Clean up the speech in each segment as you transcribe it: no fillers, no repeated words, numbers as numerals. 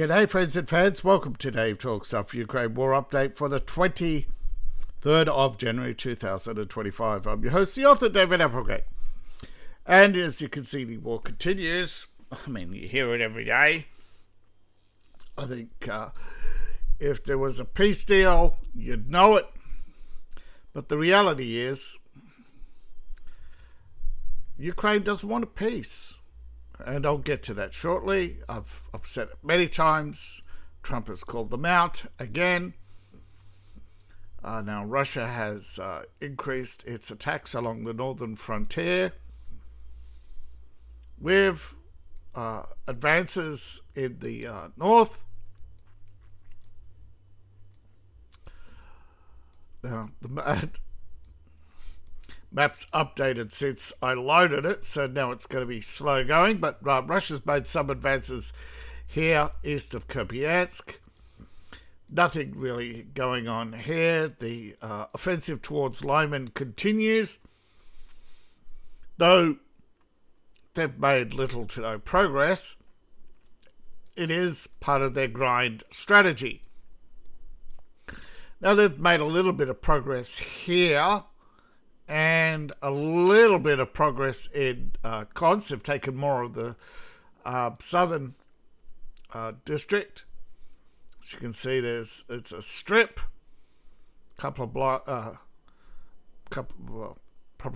G'day friends and fans, welcome to Dave Talks Stuff Ukraine War Update for the 23rd of January 2025. I'm your host, the author, David Applegate. And as you can see, the war continues. I mean, you hear it every day. I think if there was a peace deal, you'd know it. But the reality is, Ukraine doesn't want a peace. And I'll get to that shortly. I've said it many times. Trump has called them out again. Now Russia has increased its attacks along the northern frontier with advances in the north. Now, the map's updated since I loaded it, so now it's going to be slow going, but Russia's made some advances here east of Kupiansk. Nothing really going on here. The offensive towards Lyman continues, though they've made little to no progress. It is part of their grind strategy. Now they've made a little bit of progress here, and a little bit of progress in Kons. Have taken more of the southern district. As you can see, it's a strip, probably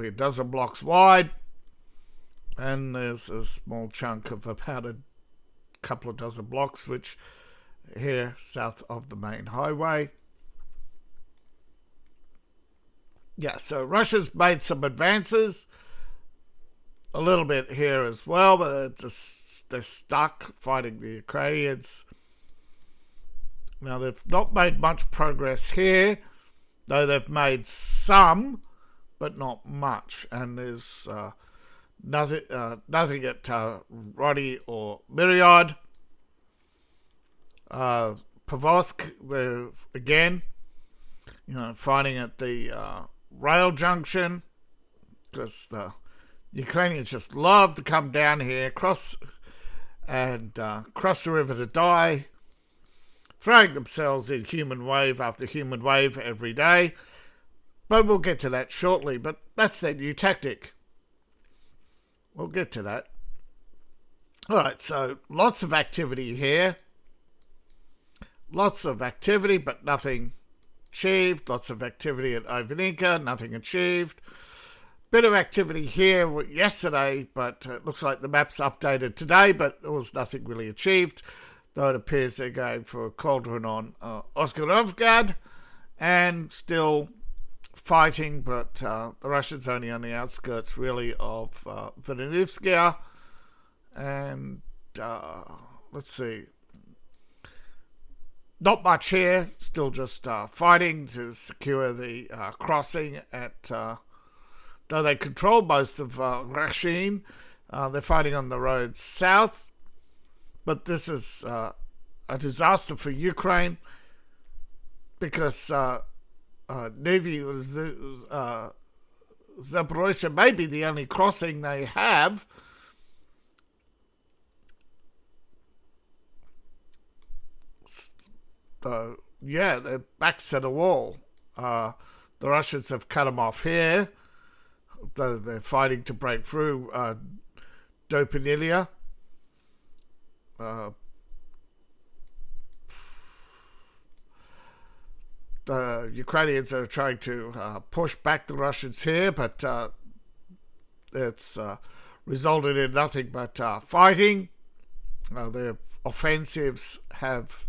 a dozen blocks wide, and there's a small chunk of about a couple of dozen blocks, which here south of the main highway. Yeah, so Russia's made some advances, a little bit here as well, but they're stuck fighting the Ukrainians. Now, they've not made much progress here, though they've made some, but not much. And there's nothing at Rodi or Myriad. Pavosk, they're again, fighting at the rail junction, because the Ukrainians just love to come down here, cross the river to die, throwing themselves in human wave after human wave every day. But we'll get to that shortly. But that's their new tactic. We'll get to that. Alright, so lots of activity here. Lots of activity, but nothing achieved. Lots of activity at Ivaninka, nothing achieved. Bit of activity here yesterday, but it looks like the map's updated today, but there was nothing really achieved, though it appears they're going for a cauldron on Oskarovgrad, and still fighting, but the Russians only on the outskirts really of Venivskaya, and let's see, not much here, still just fighting to secure the crossing at, though they control most of Rashin, they're fighting on the road south, but this is a disaster for Ukraine, because Zaporozhye may be the only crossing they have. Yeah, their backs to the wall. The Russians have cut them off here, though they're fighting to break through Dopanilia. The Ukrainians are trying to push back the Russians here, but it's resulted in nothing but fighting. Their offensives have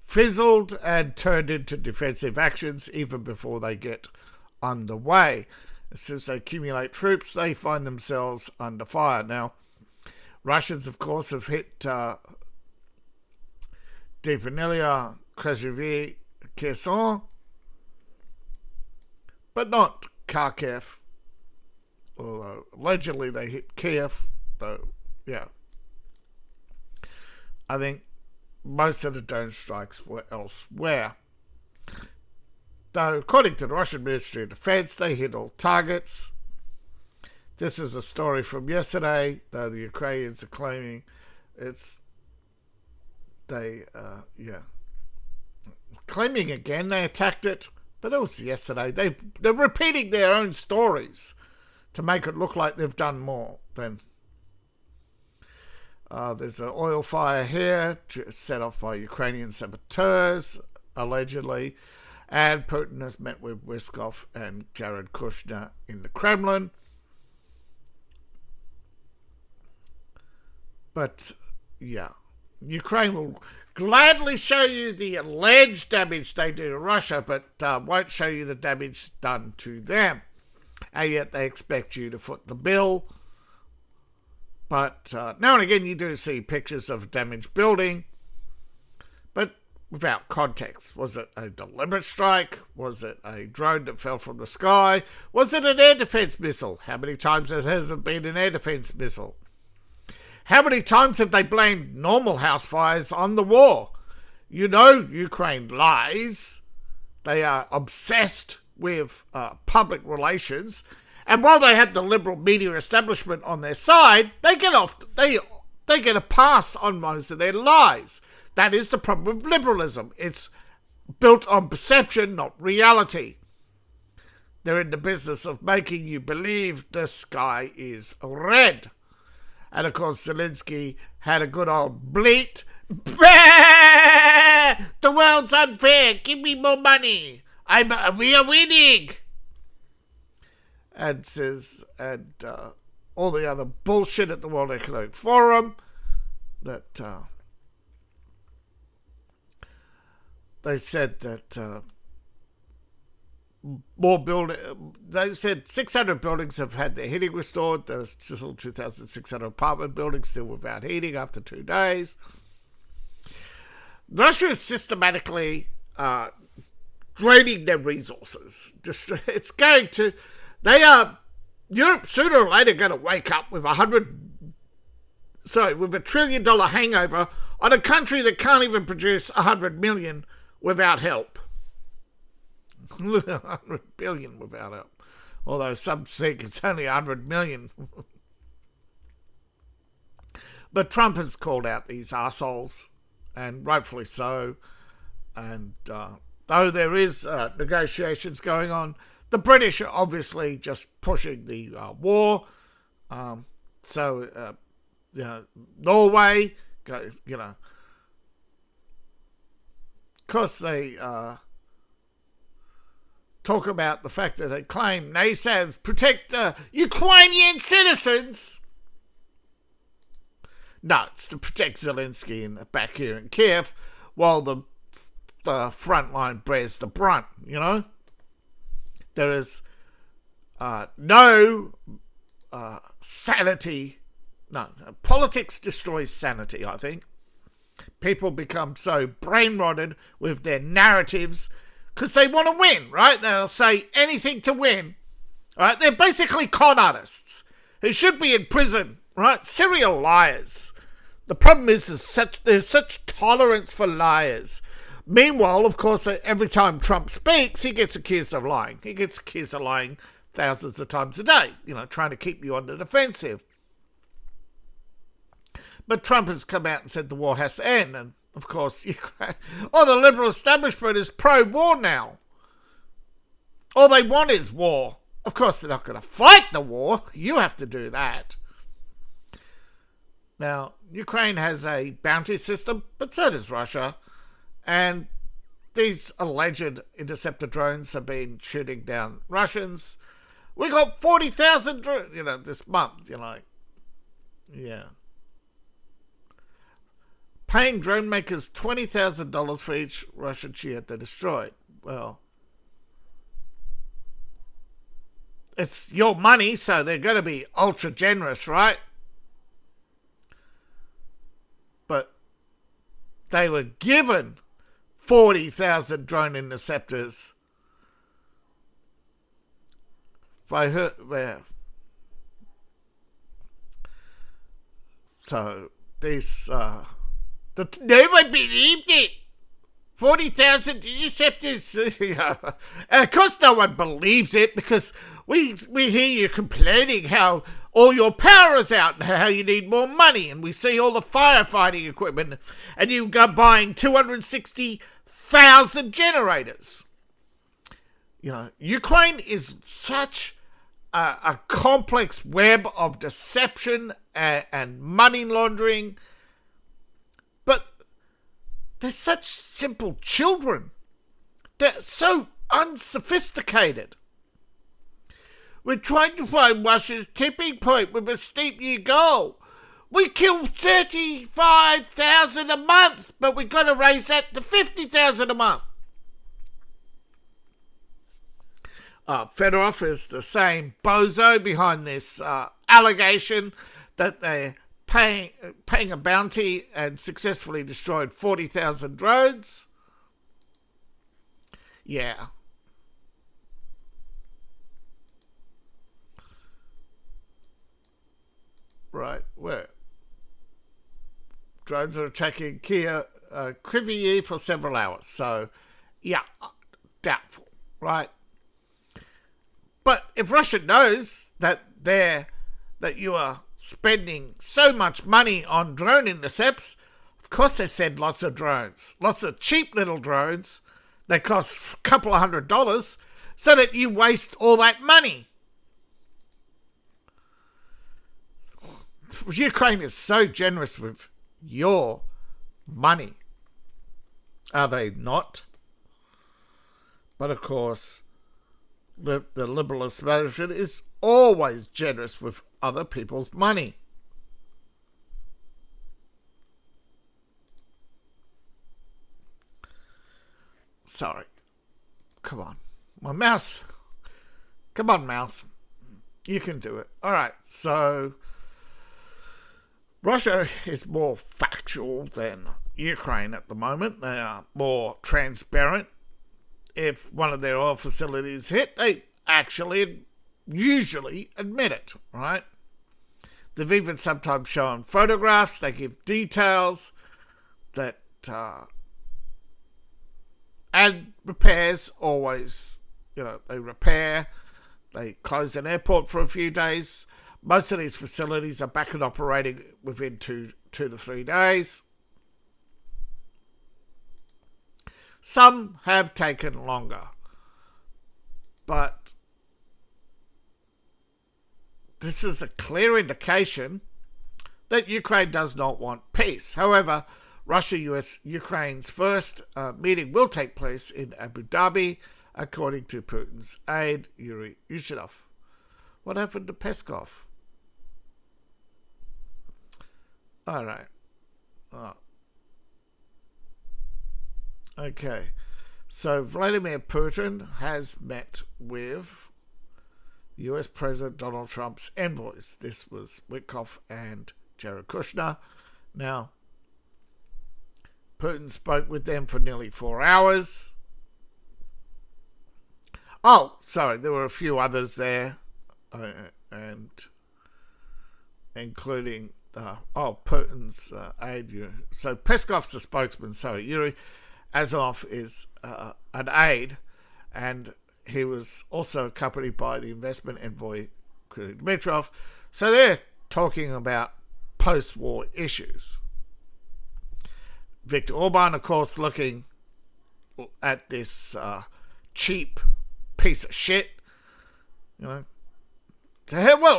fizzled and turned into defensive actions even before they get underway. As soon as they accumulate troops, they find themselves under fire. Now, Russians, of course, have hit Depanilia, Krasnoye, Kherson, but not Kharkiv, although allegedly they hit Kiev, though, yeah. I think most of the drone strikes were elsewhere. Though, according to the Russian Ministry of Defense, they hit all targets. This is a story from yesterday, though the Ukrainians are claiming they, claiming again they attacked it, but that was yesterday. They're repeating their own stories to make it look like they've done more than. There's an oil fire here set off by Ukrainian saboteurs, allegedly, and Putin has met with Wyskov and Jared Kushner in the Kremlin. But, yeah, Ukraine will gladly show you the alleged damage they do to Russia, but won't show you the damage done to them. And yet they expect you to foot the bill. But now and again you do see pictures of damaged building, but without context. Was it a deliberate strike? Was it a drone that fell from the sky? Was it an air defense missile? How many times has it been an air defense missile? How many times have they blamed normal house fires on the war? You know Ukraine lies. They are obsessed with public relations. And while they have the liberal media establishment on their side, they get a pass on most of their lies. That is the problem with liberalism. It's built on perception, not reality. They're in the business of making you believe the sky is red. And of course, Zelensky had a good old bleat. The world's unfair. Give me more money. We are winning. And says, all the other bullshit at the World Economic Forum that they said that they said 600 buildings have had their heating restored. There's still 2,600 apartment buildings still without heating after 2 days. Russia is systematically draining their resources. It's going to. Europe sooner or later going to wake up with with $1 trillion hangover on a country that can't even produce 100 million without help. 100 billion without help. Although some think it's only 100 million. But Trump has called out these arseholes, and rightfully so. And though there is negotiations going on, the British are obviously just pushing the war. Norway, of course they talk about the fact that they claim NASAMS protect Ukrainian citizens. No, it's to protect Zelensky back here in Kiev while the front line bears the brunt, There is no sanity. No, politics destroys sanity, I think. People become so brain-rotted with their narratives because they want to win, right? They'll say anything to win, right? They're basically con artists who should be in prison, right? Serial liars. The problem is there's such tolerance for liars. Meanwhile, of course, every time Trump speaks, he gets accused of lying. He gets accused of lying thousands of times a day, trying to keep you on the defensive. But Trump has come out and said the war has to end. And, of course, Ukraine, the liberal establishment is pro-war now. All they want is war. Of course, they're not going to fight the war. You have to do that. Now, Ukraine has a bounty system, but so does Russia. And these alleged interceptor drones have been shooting down Russians. We got 40,000 drones, this month. Yeah. Paying drone makers $20,000 for each Russian jet they destroyed. Well, it's your money, so they're going to be ultra generous, right? But they were given 40,000 drone interceptors. So these nobody believed it. 40,000 interceptors. And of course no one believes it because we hear you complaining how all your power is out and how you need more money. And we see all the firefighting equipment and you go buying 260,000 generators. Ukraine is such a complex web of deception and money laundering. But they're such simple children. They're so unsophisticated. We're trying to find Russia's tipping point with a steep new goal. We kill 35,000 a month, but we've got to raise that to 50,000 a month. Fedorov is the same bozo behind this allegation that they're paying a bounty and successfully destroyed 40,000 drones. Yeah. Right, where? Drones are attacking Kiev, Kryvyi for several hours. So, yeah, doubtful, right? But if Russia knows that you are spending so much money on drone intercepts, of course they send lots of drones, lots of cheap little drones. They cost a couple of $100 so that you waste all that money. Ukraine is so generous with your money. Are they not? But of course, the liberal establishment is always generous with other people's money. Sorry. Come on. My mouse. Come on, mouse. You can do it. All right. So, Russia is more factual than Ukraine at the moment. They are more transparent. If one of their oil facilities hit, they actually usually admit it, right? They've even sometimes shown photographs. They give details that and repairs always, they repair. They close an airport for a few days. Most of these facilities are back and operating within two to 3 days. Some have taken longer. But this is a clear indication that Ukraine does not want peace. However, Russia-Ukraine's first meeting will take place in Abu Dhabi, according to Putin's aide, Yuri Ushanov. What happened to Peskov? All right. Oh. Okay. So Vladimir Putin has met with US President Donald Trump's envoys. This was Witkoff and Jared Kushner. Now, Putin spoke with them for nearly 4 hours. Oh, sorry, there were a few others there, and including Putin's aide. So Peskov's a spokesman. Sorry, Yuri Azov is an aide, and he was also accompanied by the investment envoy Dmitrov. So they're talking about post-war issues. Viktor Orban, of course, looking at this cheap piece of shit. Well,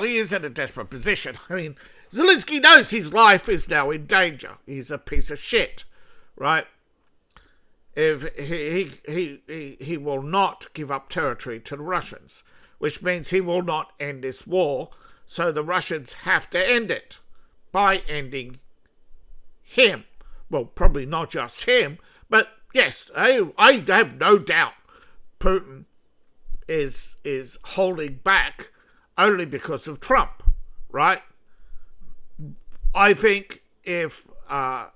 he is in a desperate position. I mean, Zelensky knows his life is now in danger. He's a piece of shit, right? If he will not give up territory to the Russians, which means he will not end this war. So the Russians have to end it by ending him. Well, probably not just him, but yes, I have no doubt Putin is holding back only because of Trump, right? I think if as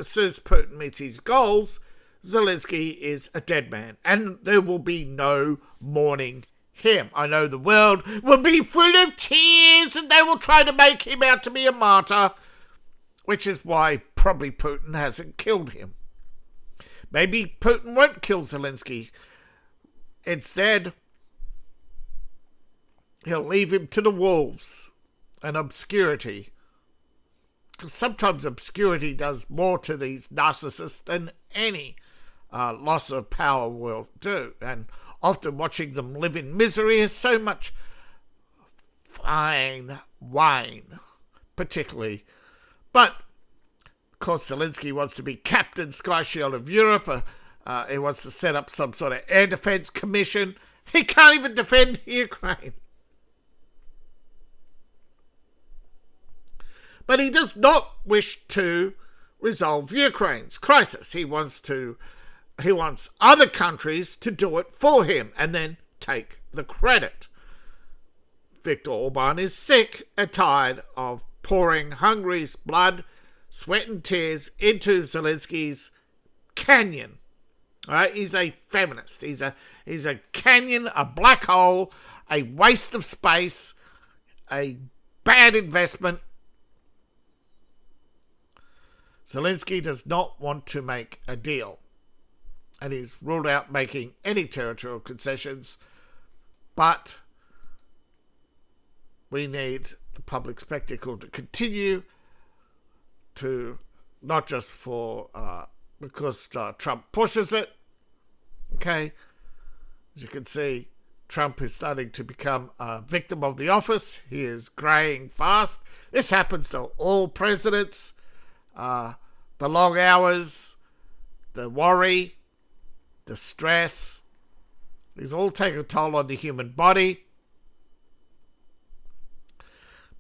soon as Putin meets his goals, Zelensky is a dead man, and there will be no mourning him. I know the world will be full of tears, and they will try to make him out to be a martyr, which is why probably Putin hasn't killed him. Maybe Putin won't kill Zelensky. Instead, he'll leave him to the wolves. and obscurity. Because sometimes obscurity does more to these narcissists than any loss of power will do. And often watching them live in misery is so much fine wine, particularly. But, of course, Zelensky wants to be Captain Sky Shield of Europe. He wants to set up some sort of air defense commission. He can't even defend Ukraine. But he does not wish to resolve Ukraine's crisis. He wants other countries to do it for him and then take the credit. Viktor Orban is sick and tired of pouring Hungary's blood, sweat and tears into Zelensky's canyon. Right? He's a feminist. He's a canyon, a black hole, a waste of space, a bad investment. Zelensky does not want to make a deal, and he's ruled out making any territorial concessions, but we need the public spectacle to continue, to not just for because Trump pushes it. Okay, as you can see, Trump is starting to become a victim of the office. He is greying fast. This happens to all presidents. The long hours, the worry, the stress, these all take a toll on the human body.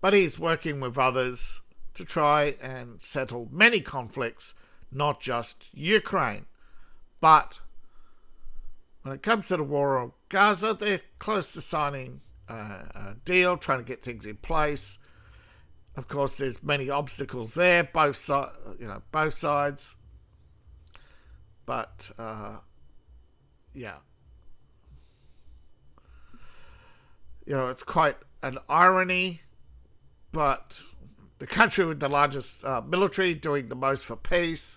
But he's working with others to try and settle many conflicts, not just Ukraine. But when it comes to the war on Gaza, they're close to signing a deal, trying to get things in place. Of course, there's many obstacles there, both sides. But it's quite an irony. But the country with the largest military doing the most for peace,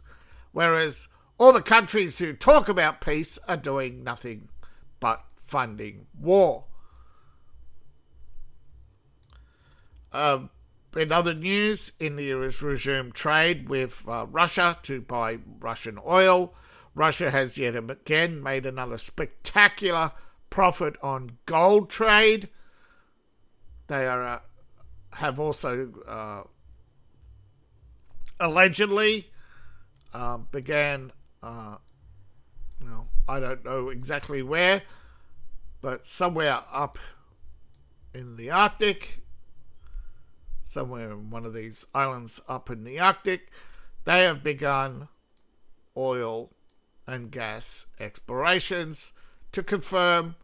whereas all the countries who talk about peace are doing nothing but funding war. In other news, India has resumed trade with Russia to buy Russian oil. Russia has yet again made another spectacular profit on gold trade. They have also allegedly began, I don't know exactly where, but somewhere up in the Arctic, somewhere in one of these islands up in the Arctic, they have begun oil and gas explorations to confirm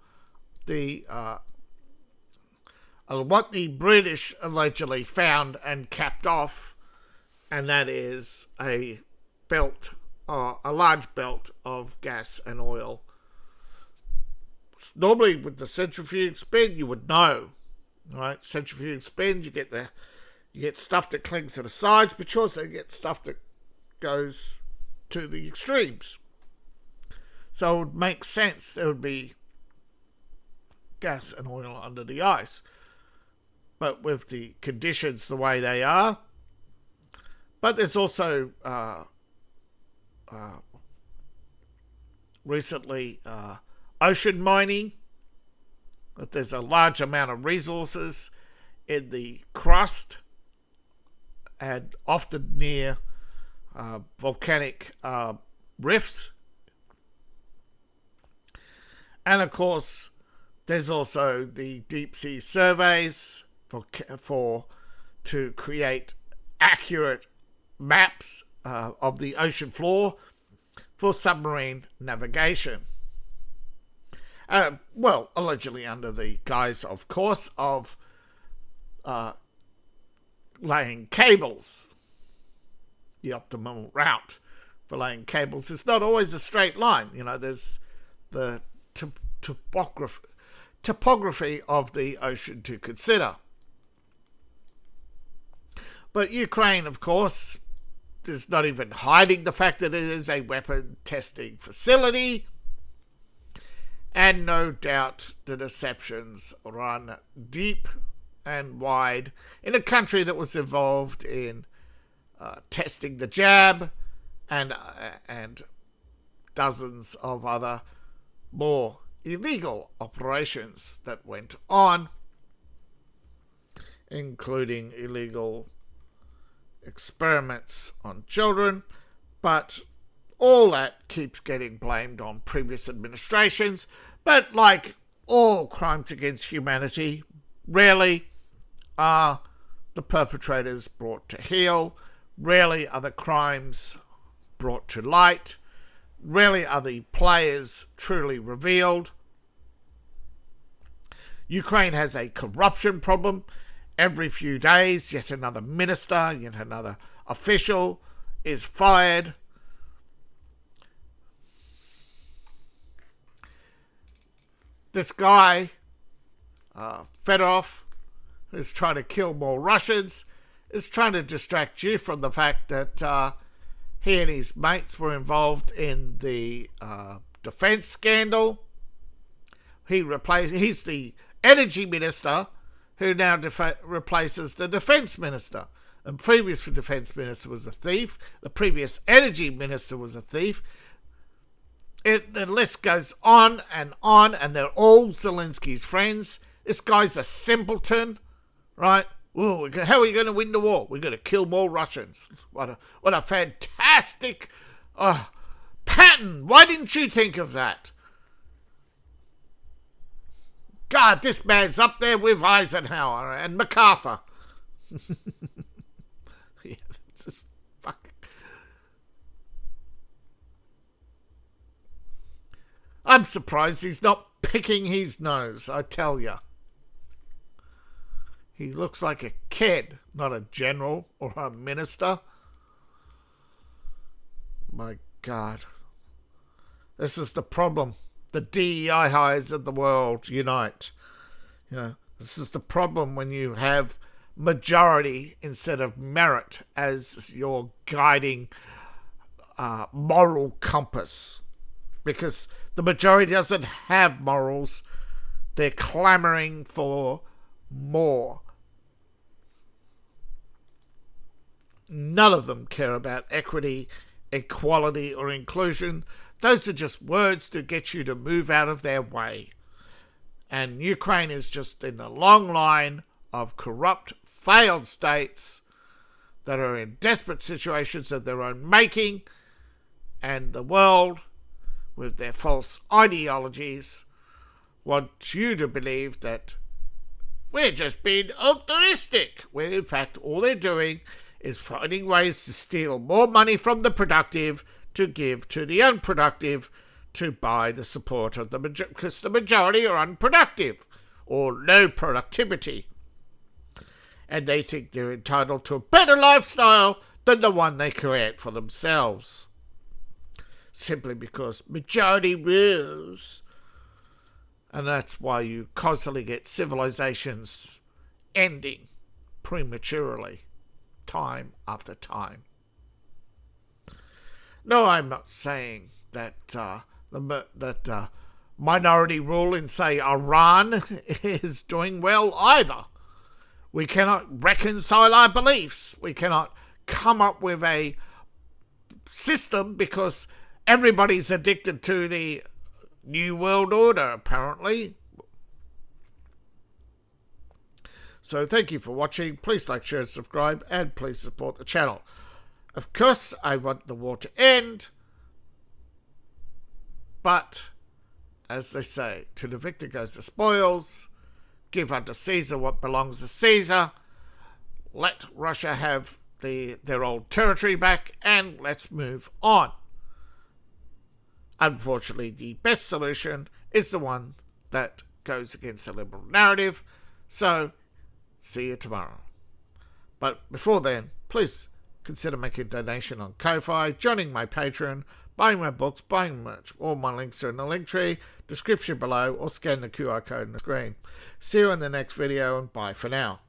what the British allegedly found and capped off, and that is a large belt of gas and oil. Normally with the centrifuge spin, you would know, right? Centrifuge spin, you get stuff that clings to the sides, but you also get stuff that goes to the extremes. So it would make sense there would be gas and oil under the ice. But with the conditions the way they are, but there's also recently ocean mining, that there's a large amount of resources in the crust and often near volcanic rifts. And of course, there's also the deep sea surveys to create accurate maps of the ocean floor for submarine navigation. Allegedly under the guise, of course, of laying cables. The optimal route for laying cables is not always a straight line. There's the topography of the ocean to consider. But Ukraine, of course, is not even hiding the fact that it is a weapon testing facility. And no doubt the deceptions run deep and wide in a country that was involved in testing the jab and dozens of other more illegal operations that went on, including illegal experiments on children. But all that keeps getting blamed on previous administrations. But like all crimes against humanity, rarely are the perpetrators brought to heel, rarely are the crimes brought to light, rarely are the players truly revealed. Ukraine has a corruption problem. Every few days, yet another minister, yet another official is fired. This guy, Fedorov, who's trying to kill more Russians, is trying to distract you from the fact that he and his mates were involved in the defense scandal. He's the energy minister who now replaces the defense minister. The previous defense minister was a thief. The previous energy minister was a thief. The list goes on, and they're all Zelensky's friends. This guy's a simpleton, right? Ooh, how are you going to win the war? We're going to kill more Russians. What a fantastic pattern. Why didn't you think of that? God, this man's up there with Eisenhower and MacArthur. Yeah, it's just fucking... I'm surprised he's not picking his nose, I tell you. He looks like a kid, not a general or a minister. My God. This is the problem. The DEI highs of the world unite. You know, this is the problem when you have majority instead of merit as your guiding moral compass. Because the majority doesn't have morals. They're clamoring for more. None of them care about equity, equality, or inclusion. Those are just words to get you to move out of their way. And Ukraine is just in a long line of corrupt, failed states that are in desperate situations of their own making, and the world, with their false ideologies, want you to believe that we're just being altruistic, when in fact all they're doing is finding ways to steal more money from the productive to give to the unproductive to buy the support of the majority, because the majority are unproductive or low productivity. And they think they're entitled to a better lifestyle than the one they create for themselves. Simply because majority rules. And that's why you constantly get civilizations ending prematurely, time after time. No, I'm not saying that minority rule in, say, Iran is doing well either. We cannot reconcile our beliefs. We cannot come up with a system because everybody's addicted to the New World Order, apparently. So thank you for watching. Please like, share, and subscribe, and please support the channel. Of course, I want the war to end, but, as they say, to the victor goes the spoils. Give unto Caesar what belongs to Caesar. Let Russia have their old territory back, and let's move on. Unfortunately, the best solution is the one that goes against the liberal narrative. So, see you tomorrow. But before then, please consider making a donation on Ko-Fi, joining my Patreon, buying my books, buying merch. All my links are in the link tree, description below, or scan the QR code on the screen. See you in the next video, and bye for now.